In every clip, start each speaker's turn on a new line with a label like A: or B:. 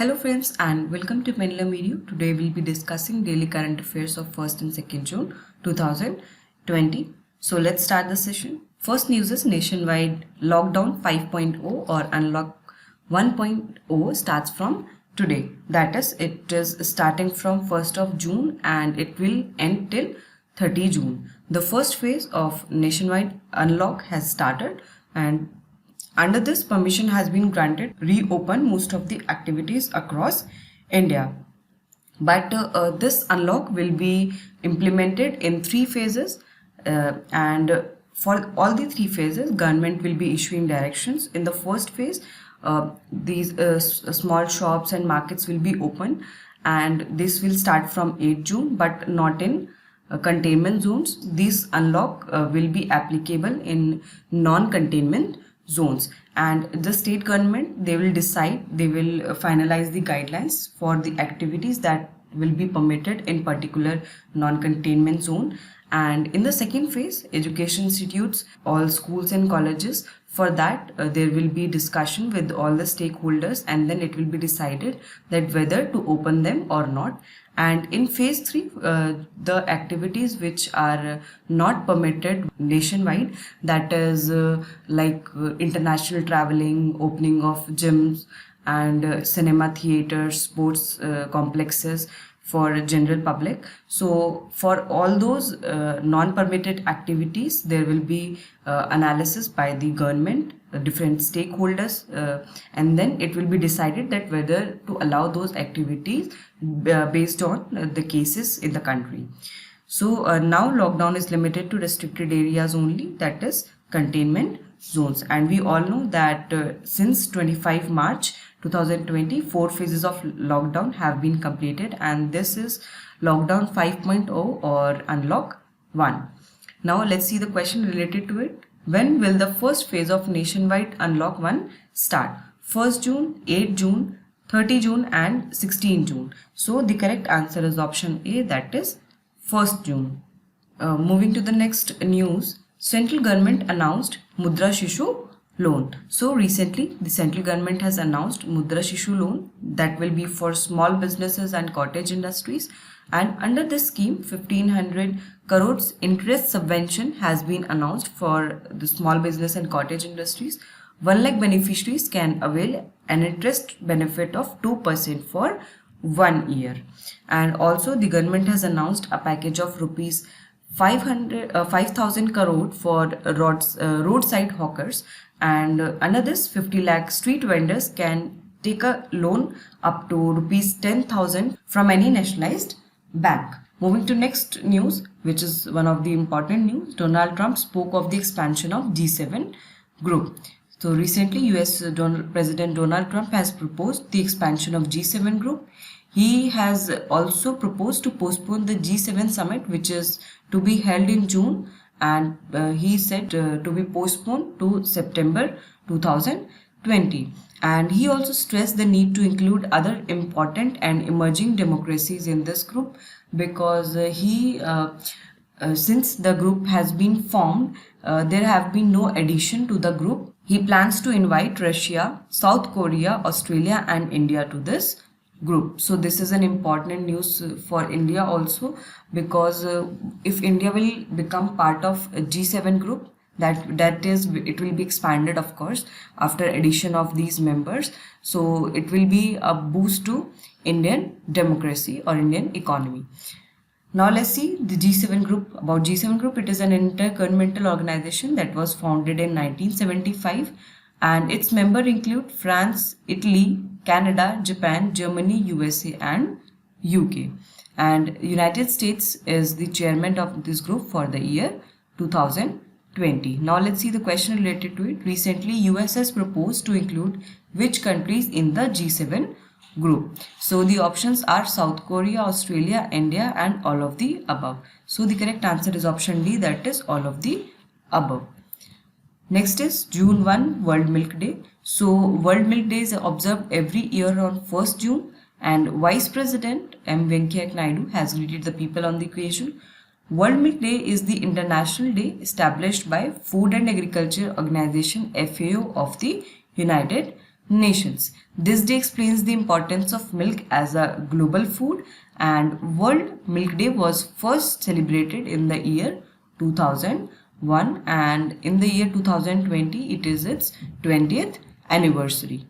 A: Hello friends and welcome to Pendulum Video. Today we'll be discussing daily current affairs of 1st and 2nd June 2020. So let's start the session. First news is nationwide lockdown 5.0 or unlock 1.0 starts from today. That is, it is starting from 1st of June and it will end till 30 June. The first phase of nationwide unlock has started, and under this, permission has been granted to reopen most of the activities across India. But this unlock will be implemented in 3 phases, and for all the 3 phases, government will be issuing directions. In the first phase, these small shops and markets will be open, and this will start from 8 June, but not in containment zones. This unlock will be applicable in non-containment zones, and the state government, they will finalize the guidelines for the activities that will be permitted in particular non-containment zone. And in the second phase, education institutes, all schools and colleges, for that there will be discussion with all the stakeholders, and then it will be decided that whether to open them or not. And in phase 3, the activities which are not permitted nationwide, that is international traveling, opening of gyms and cinema theaters, sports complexes for general public. So for all those non-permitted activities, there will be analysis by the government, different stakeholders, and then it will be decided that whether to allow those activities based on the cases in the country. So now lockdown is limited to restricted areas only, that is containment zones. And we all know that since 25 March 2020, 4 phases of lockdown have been completed, and this is lockdown 5.0 or unlock 1. Now let's see the question related to it. When will the first phase of nationwide unlock 1 start? 1st June, 8 June, 30 June and 16 June. So the correct answer is option A, that is 1st June. Moving to the next news, central government announced Mudra Shishu loan. So recently the central government has announced Mudra Shishu loan that will be for small businesses and cottage industries, and under this scheme 1500 crores interest subvention has been announced for the small business and cottage industries. 1 lakh beneficiaries can avail an interest benefit of 2% for 1 year. And also the government has announced a package of rupees 5,000 crore for roadside hawkers, and under this 50 lakh street vendors can take a loan up to rupees 10,000 from any nationalized bank. Moving to next news, which is one of the important news, Donald Trump spoke of the expansion of G7 group. So recently US President Donald Trump has proposed the expansion of G7 group. He has also proposed to postpone the G7 summit, which is to be held in June, and he said to be postponed to September 2020. And he also stressed the need to include other important and emerging democracies in this group, because since the group has been formed, there have been no addition to the group. He plans to invite Russia, South Korea, Australia and India to this group. So this is an important news for India also, because if India will become part of a G7 group, it will be expanded, of course, after addition of these members. So it will be a boost to Indian democracy or Indian economy. Now let's see the G7 group. About G7 group, it is an intergovernmental organization that was founded in 1975, and its members include France, Italy, Canada, Japan, Germany, USA and UK. And United States is the chairman of this group for the year 2020. Now let's see the question related to it. Recently, US has proposed to include which countries in the G7 group? So the options are South Korea, Australia, India and all of the above. So the correct answer is option D, that is all of the above. Next is June 1, World Milk Day. So World Milk Day is observed every year on 1st June, and Vice President M. Venkaiah Naidu has greeted the people on the occasion. World Milk Day is the international day established by Food and Agriculture Organization FAO of the United nations. This day explains the importance of milk as a global food, and World Milk Day was first celebrated in the year 2001, and in the year 2020 it is its 20th anniversary.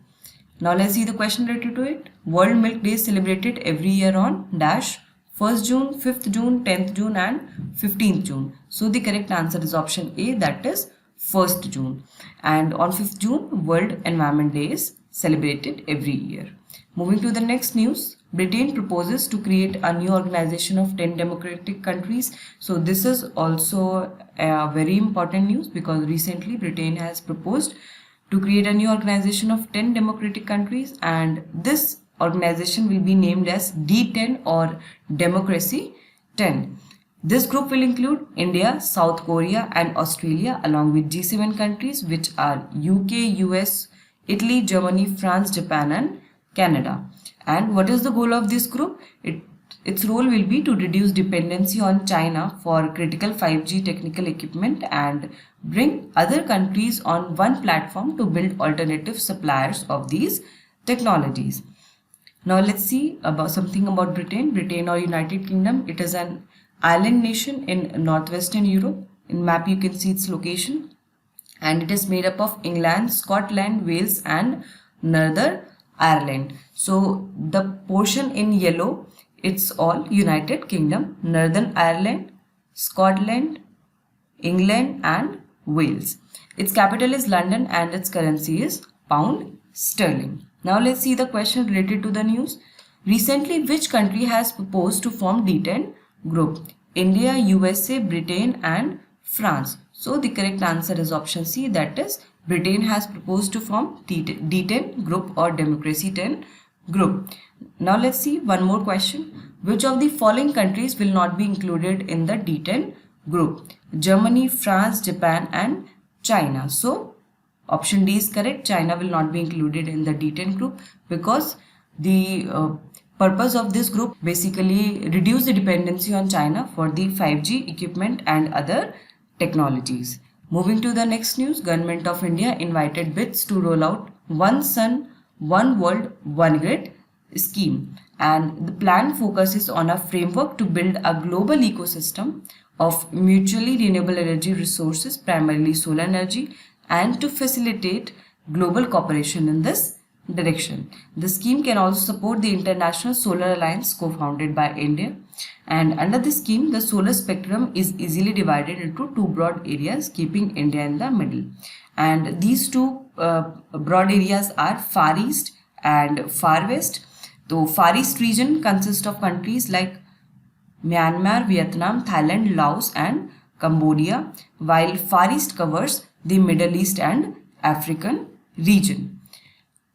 A: Now let's see the question related to it. World Milk Day is celebrated every year on dash 1st June, 5th June, 10th June and 15th June. So the correct answer is option A, that is 1st June. And on 5th June, World Environment Day is celebrated every year. Moving to the next news, Britain proposes to create a new organization of 10 democratic countries. So this is also a very important news because recently Britain has proposed to create a new organization of 10 democratic countries, and this organization will be named as D10 or Democracy 10. This group will include India, South Korea and Australia along with G7 countries which are UK, US, Italy, Germany, France, Japan and Canada. And what is the goal of this group? Its role will be to reduce dependency on China for critical 5G technical equipment and bring other countries on one platform to build alternative suppliers of these technologies. Now let's see about something about Britain. Britain or United Kingdom, it is an island nation in northwestern Europe. In map you can see its location, and it is made up of England, Scotland, Wales and Northern Ireland. So the portion in yellow, it's all United Kingdom, Northern Ireland, Scotland, England and Wales. Its capital is London and its currency is pound sterling. Now let's see the question related to the news. Recently, which country has proposed to form D10 group? India, USA, Britain and France. So the correct answer is option C, that is Britain has proposed to form D10 group or Democracy 10 group. Now let's see one more question. Which of the following countries will not be included in the D10 group? Germany, France, Japan and China. So option D is correct. China will not be included in the D10 group because the purpose of this group basically reduce the dependency on China for the 5G equipment and other technologies. Moving to the next news, Government of India invited bids to roll out One Sun, One World, One Grid scheme, and the plan focuses on a framework to build a global ecosystem of mutually renewable energy resources, primarily solar energy, and to facilitate global cooperation in this direction. The scheme can also support the International Solar Alliance co-founded by India, and under this scheme the solar spectrum is easily divided into two broad areas, keeping India in the middle. And these two broad areas are Far East and Far West. The Far East region consists of countries like Myanmar, Vietnam, Thailand, Laos and Cambodia, while Far East covers the Middle East and African region.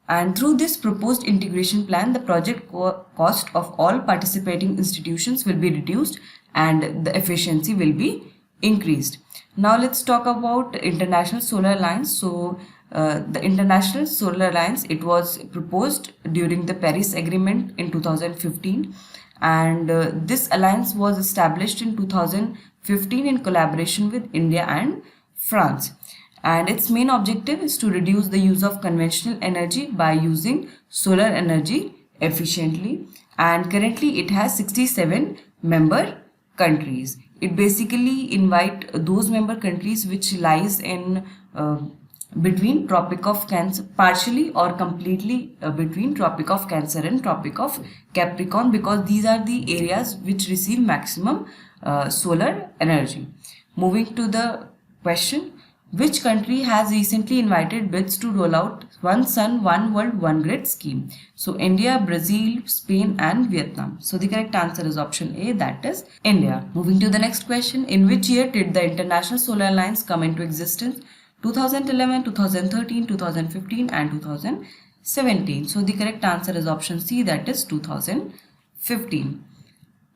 A: And through this proposed integration plan, the project cost of all participating institutions will be reduced and the efficiency will be increased. Now let's talk about International Solar Alliance. So the International Solar Alliance, it was proposed during the Paris Agreement in 2015, and this alliance was established in 2015 in collaboration with India and France. And its main objective is to reduce the use of conventional energy by using solar energy efficiently, and currently it has 67 member countries. It basically invite those member countries which lies in between Tropic of Cancer, partially or completely between Tropic of Cancer and Tropic of Capricorn, because these are the areas which receive maximum solar energy. Moving to the question, which country has recently invited bids to roll out One Sun, One World, One Grid scheme? So India, Brazil, Spain and Vietnam. So the correct answer is option A, that is India. Moving to the next question, in which year did the International Solar Alliance come into existence? 2011, 2013, 2015 and 2017. So the correct answer is option C, that is 2015.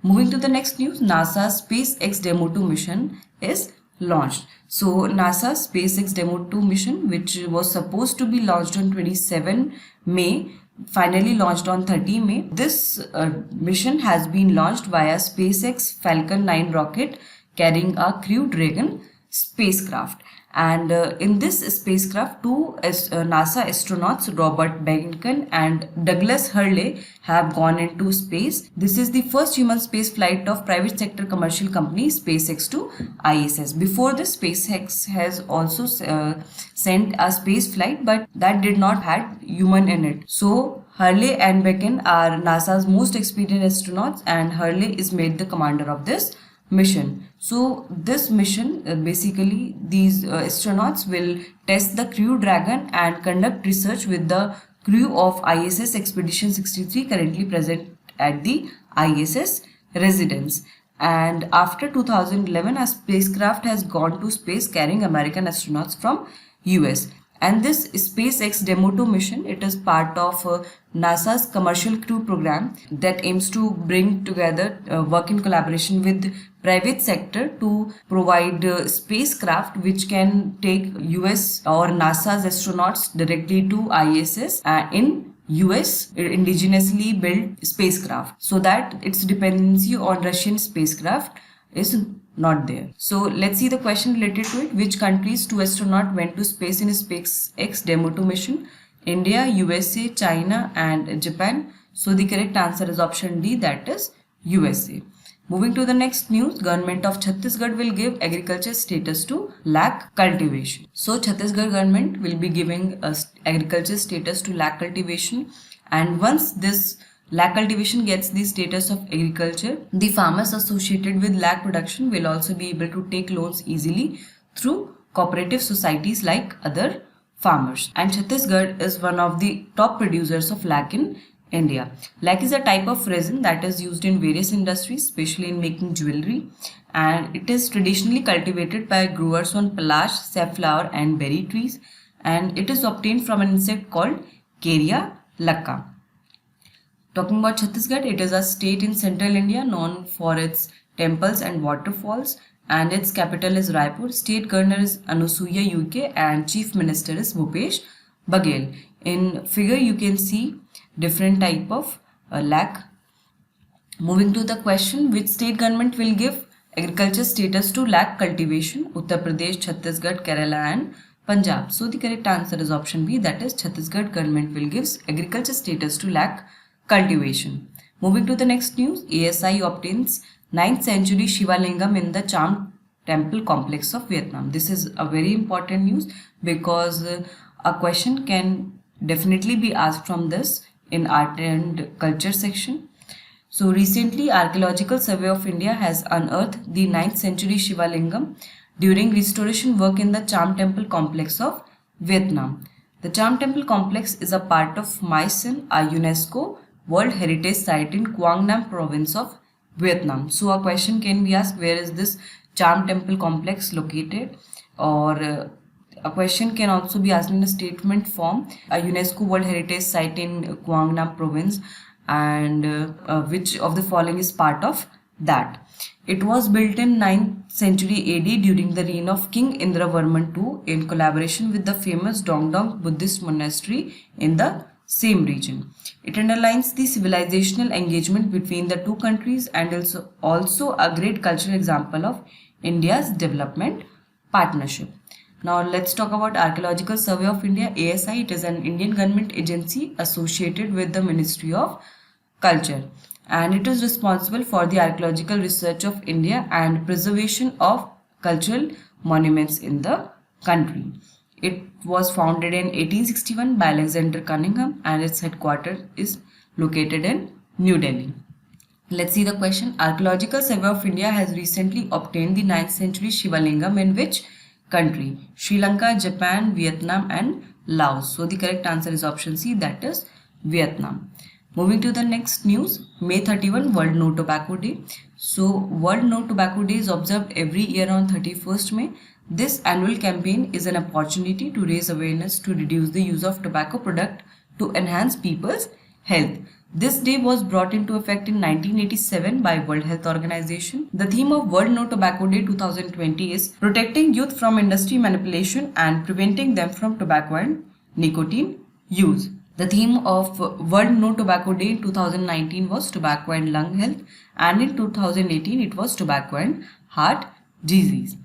A: Moving to the next news, NASA's SpaceX Demo 2 mission is launched. So NASA's SpaceX Demo 2 mission, which was supposed to be launched on 27 May, finally launched on 30 May. This mission has been launched via SpaceX Falcon 9 rocket carrying a Crew Dragon spacecraft. And in this spacecraft, two NASA astronauts, Robert Behnken and Douglas Hurley, have gone into space. This is the first human space flight of private sector commercial company SpaceX to ISS. Before this, SpaceX has also sent a space flight, but that did not have human in it. So Hurley and Behnken are NASA's most experienced astronauts, and Hurley is made the commander of this mission. So this mission, basically these astronauts will test the Crew Dragon and conduct research with the crew of ISS Expedition 63 currently present at the ISS residence. And after 2011, a spacecraft has gone to space carrying American astronauts from US. And this SpaceX Demo 2 mission, it is part of NASA's Commercial Crew Program that aims to bring together work in collaboration with private sector to provide spacecraft which can take US or NASA's astronauts directly to ISS in US indigenously built spacecraft, so that its dependency on Russian spacecraft is not there. So let's see the question related to it. Which countries two astronauts went to space in SpaceX Demo 2 mission? India, USA, China and Japan. So the correct answer is option D, that is USA. Moving to the next news, government of Chhattisgarh will give agriculture status to lakh cultivation. So Chhattisgarh government will be giving agriculture status to lakh cultivation, and once this lakh cultivation gets the status of agriculture, the farmers associated with lakh production will also be able to take loans easily through cooperative societies like other farmers. And Chhattisgarh is one of the top producers of lakh in India. Lakh is a type of resin that is used in various industries, especially in making jewelry, and it is traditionally cultivated by growers on palash, safflower and berry trees, and it is obtained from an insect called Caria lacca. Talking about Chhattisgarh, it is a state in central India known for its temples and waterfalls, and its capital is Raipur. State governor is Anusuya Uike and chief minister is Bhupesh Baghel. In figure you can see different type of lakh. Moving to the question, which state government will give agriculture status to lakh cultivation? Uttar Pradesh, Chhattisgarh, Kerala and Punjab. So the correct answer is option B, that is Chhattisgarh government will give agriculture status to lakh cultivation. Moving to the next news, ASI obtains 9th century Shiva Lingam in the Cham temple complex of Vietnam. This is a very important news because a question can definitely be asked from this in art and culture section. So recently, Archaeological Survey of India has unearthed the 9th century Shiva Lingam during restoration work in the Cham temple complex of Vietnam. The Cham temple complex is a part of Mai Sin, a UNESCO World Heritage Site in Quang Nam province of Vietnam. So a question can be asked, where is this Cham temple complex located? Or a question can also be asked in a statement form, a UNESCO World Heritage Site in Quang Nam province, and which of the following is part of that? It was built in 9th century AD during the reign of King Indravarman II in collaboration with the famous Dong Dong Buddhist monastery in the same region. It underlines the civilizational engagement between the two countries and is also a great cultural example of India's development partnership. Now let's talk about Archaeological Survey of India, ASI. It is an Indian government agency associated with the Ministry of Culture, and it is responsible for the archaeological research of India and preservation of cultural monuments in the country. It was founded in 1861 by Alexander Cunningham and its headquarters is located in New Delhi. Let's see the question. Archaeological Survey of India has recently obtained the 9th century Shiva Lingam in which country? Sri Lanka, Japan, Vietnam and Laos. So the correct answer is option C, that is Vietnam. Moving to the next news, May 31 World No Tobacco Day. So World No Tobacco Day is observed every year on 31st May. This annual campaign is an opportunity to raise awareness to reduce the use of tobacco product to enhance people's health. This day was brought into effect in 1987 by World Health Organization. The theme of World No Tobacco Day 2020 is protecting youth from industry manipulation and preventing them from tobacco and nicotine use. The theme of World No Tobacco Day in 2019 was tobacco and lung health, and in 2018 it was tobacco and heart disease.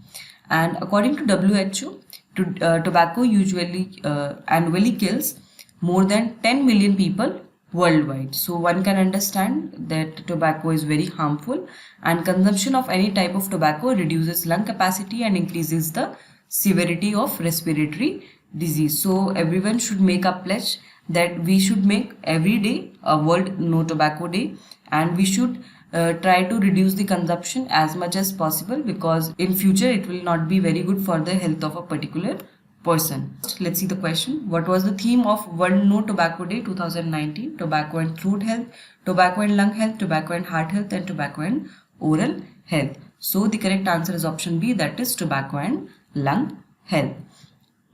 A: And according to WHO, Tobacco usually annually kills more than 10 million people worldwide. So one can understand that tobacco is very harmful, and consumption of any type of tobacco reduces lung capacity and increases the severity of respiratory disease. So everyone should make a pledge that we should make every day a World No Tobacco Day, and we should try to reduce the consumption as much as possible, because in future it will not be very good for the health of a particular person. Let's see the question. What was the theme of World No Tobacco Day 2019? Tobacco and throat health, tobacco and lung health, tobacco and heart health, and tobacco and oral health. So the correct answer is option B, that is tobacco and lung health.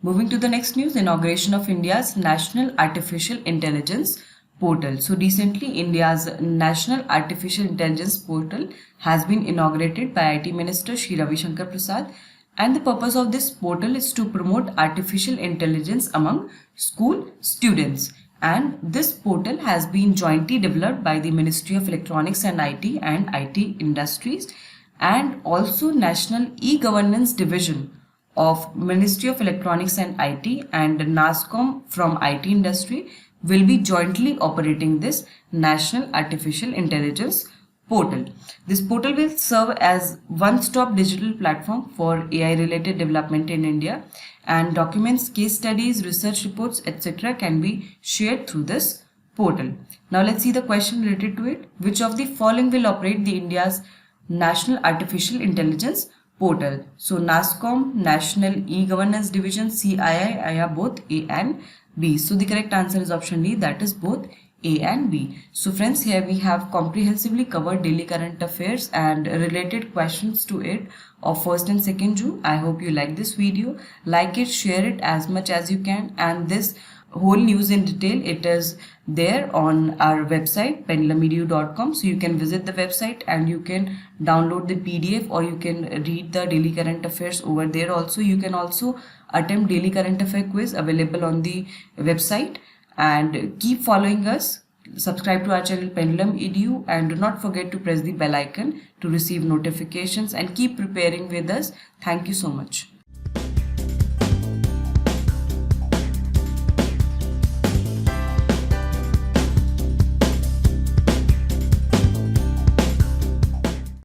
A: Moving to the next news, inauguration of India's National Artificial Intelligence Portal. So recently India's National Artificial Intelligence Portal has been inaugurated by IT Minister Shri Ravi Shankar Prasad, and the purpose of this portal is to promote artificial intelligence among school students. And this portal has been jointly developed by the Ministry of Electronics and IT Industries, and also National E-Governance Division of Ministry of Electronics and IT and NASSCOM from IT industry will be jointly operating this National Artificial Intelligence Portal. This portal will serve as one-stop digital platform for AI-related development in India, and documents, case studies, research reports, etc. can be shared through this portal. Now let's see the question related to it. Which of the following will operate the India's National Artificial Intelligence Portal? So NASSCOM, National E-Governance Division, CII are both A and B. So the correct answer is option D, that is both A and B. So friends, here we have comprehensively covered daily current affairs and related questions to it of 1st and 2nd June. I hope you like this video. Like it, share it as much as you can, and this whole news in detail, it is there on our website pendulumedu.com. So you can visit the website and you can download the PDF, or you can read the daily current affairs over there. Also you can also attempt daily current affair quiz available on the website. And keep following us, subscribe to our channel Pendulum Edu, and do not forget to press the bell icon to receive notifications, and keep preparing with us. Thank you so much.